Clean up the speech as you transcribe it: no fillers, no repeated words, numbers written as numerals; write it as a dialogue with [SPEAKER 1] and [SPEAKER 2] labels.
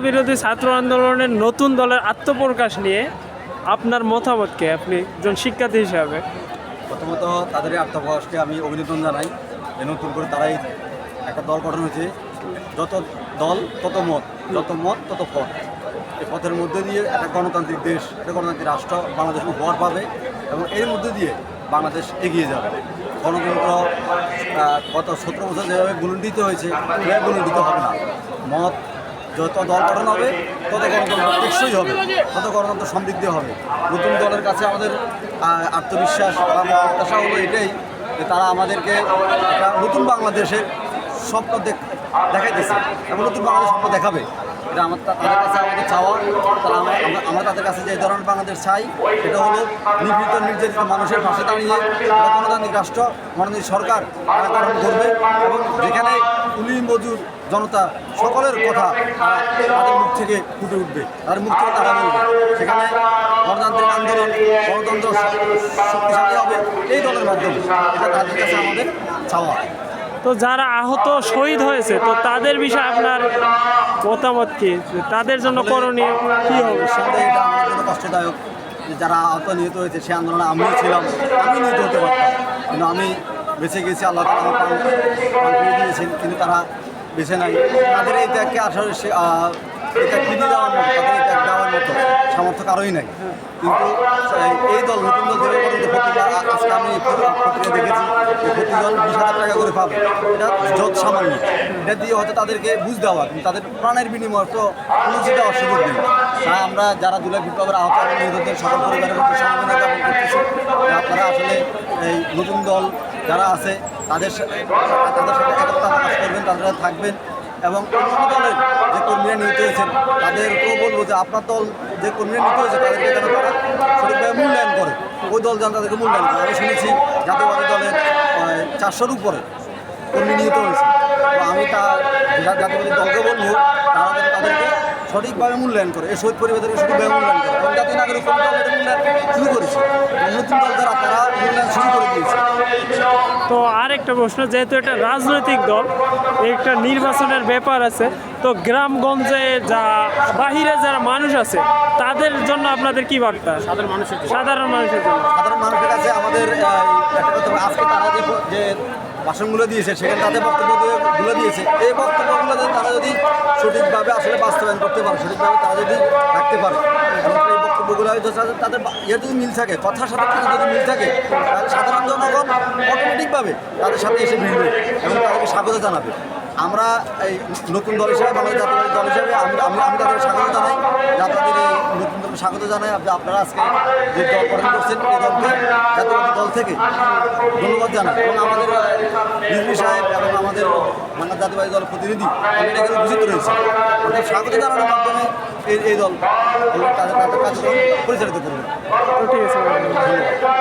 [SPEAKER 1] বিরোধী ছাত্র আন্দোলনের নতুন দলের আত্মপ্রকাশ নিয়ে আপনার মতামতকে আপনি একজন শিক্ষার্থী হিসাবে?
[SPEAKER 2] প্রথমত তাদের এই আত্মপ্রকাশকে আমি অভিনন্দন জানাই যে নতুন করে তারাই একটা দল গঠন হয়েছে। যত দল তত মত, যত মত তত পথ। এই পথের মধ্যে দিয়ে একটা গণতান্ত্রিক দেশ, একটা গণতান্ত্রিক রাষ্ট্র বাংলাদেশ উপহার পাবে এবং এর মধ্যে দিয়ে বাংলাদেশ এগিয়ে যাবে। গণতন্ত্র গত 17 বছর যেভাবে গুণণ্ডিত হয়েছে সেভাবে গুণণ্ডিত হবে না। মত যত দল গঠন হবে তত গণতন্ত্র টেকসই হবে, তত গণতন্ত্র সমৃদ্ধি হবে। নতুন দলের কাছে আমাদের আত্মবিশ্বাস বা প্রত্যাশা হলো এটাই যে তারা আমাদেরকে একটা নতুন বাংলাদেশের স্বপ্ন দেখাইতেছে এবং নতুন বাংলাদেশ স্বপ্ন দেখাবে। এটা তাদের কাছে আমাদের চাওয়া। তারা আমরা তাদের কাছে যে ধরনের বাংলাদেশ চাই সেটা হলো নিপীড়িত নির্যাতিত মানুষের পাশে দাঁড়িয়ে গণতান্ত্রিক রাষ্ট্র, গণতান্ত্রিক সরকার তারা গঠন করবে এবং যেখানে কুলি মজুর জনতা সকলের কথা তাদের মুখ থেকে ফুটে উঠবে, তাদের মুখ থেকে তারা বলবে। সেখানে গণতান্ত্রিক আন্দোলন, গণতন্ত্র শক্তিশালী হবে এই দলের মাধ্যমে। এটা তাদের কাছে আমাদের চাওয়া।
[SPEAKER 1] তো যারা আহত শহীদ হয়েছে তো তাদের বিষয়ে আপনার মতামত কি? তাদের জন্য করণীয় কী হবে?
[SPEAKER 2] নিঃসন্দেহে এটা আমাদের জন্য কষ্টদায়ক যে যারা আহত নিহত হয়েছে সে আন্দোলনে আমিও ছিলাম, আমি নিহত হতে পারতাম কিন্তু আমি বেঁচে গেছি। আল্লাহ তাআলা আমার প্রাণ ফিরিয়ে দিয়েছেন, কিন্তু তারা বেঁচে নাই। তাদের এই ত্যাগকে আসলে এটা কিনে দেওয়ার মতো, তাদের এই ত্যাগ দেওয়ার মতো সামর্থ্য কারোই নাই। কিন্তু এই দল নতুন দল যেভাবে আজকে আমি পত্রিকা দেখেছি যে প্রতি দল 20,000 টাকা করে পাবে। এটা যত সামান্য, এটা দিয়ে হয়তো তাদেরকে বুঝ দেওয়া, কিন্তু তাদের প্রাণের বিনিময়ে তো পুঁজি দেওয়ার সুযোগ নেই। তাই আমরা যারা জুলাই বিপ্লবের আহত এবং নিহতদের সকল পরিবারের মধ্যে সমবেদনা জ্ঞাপন করতেছি। আপনারা আসলে এই নতুন দল যারা আছে তাদের সাথে একতা প্রকাশ করবেন, তাদের সাথে থাকবেন এবং অন্য দলের যে কর্মীরা নিহত হয়েছেন তাদেরকেও বলবো যে আপনার দল যে কর্মীরা নিহত হয়েছে তাদেরকে যেন তারা সঠিকভাবে মূল্যায়ন করে, ওই দল যেন তাদেরকে মূল্যায়ন করে। আমি শুনেছি জাতীয়বাদী দলের 400-র উপরে কর্মী নিহত হয়েছে। তো আমি জাতীয়বাদী দলকে বলবো তারা যেন তাদেরকে সঠিকভাবে মূল্যায়ন করে, এই শহীদ পরিবারকে সঠিকভাবে মূল্যায়ন করে এবং জাতীয় নাগরিক কমিটি মূল্যায়ন শুরু করেছে। নতুন দল যারা তারা মূল্যায়ন শুরু করে দিয়েছে।
[SPEAKER 1] তো আরেকটা প্রশ্ন, যেহেতু এটা রাজনৈতিক দল, একটা নির্বাচনের ব্যাপার আছে, তো গ্রামগঞ্জে বাহিরে যারা মানুষ আছে তাদের জন্য আপনাদের কি বার্তা? সাধারণ মানুষের জন্য সাধারণ
[SPEAKER 2] মানুষের কাছে আমাদের একটা কথা, আজকে তারা যে ভাষণগুলো দিয়েছে সেখানে তাদের বক্তব্যগুলো দিয়েছে, এই বক্তব্যগুলো তারা যদি সঠিকভাবে আসলে বাস্তবায়ন করতে পারে, সঠিকভাবে তারা যদি রাখতে পারে এবং এই বক্তব্যগুলো তাদের যদি মিল থাকে, কথার সাথে যদি মিল থাকে তাহলে সাধারণ জনগণ অটোমেটিকভাবে তাদের সাথে এসে মিলবে এবং তাদেরকে স্বাগত জানাবে। আমরা এই নতুন দল হিসেবে, বাংলাদেশ জাতীয়বাদী দল হিসেবে আমি তাদের স্বাগত জানাই, জাতীয়বাদী নতুন দলকে স্বাগত জানাই। আপনারা আজকে যে দল গঠন করছেন এই দলকে জাতীয়বাদী দল থেকে ধন্যবাদ জানাই এবং আমাদের রিজভী সাহেব এবং আমাদের বাংলাদেশ জাতীয়বাদী দল প্রতিনিধি এটা এখানে উপস্থিত রয়েছে। আমাদের স্বাগত জানানোর মাধ্যমে এই দল তাদের কার্যক্রম পরিচালিত করবে।
[SPEAKER 1] ঠিক আছে, ধন্যবাদ।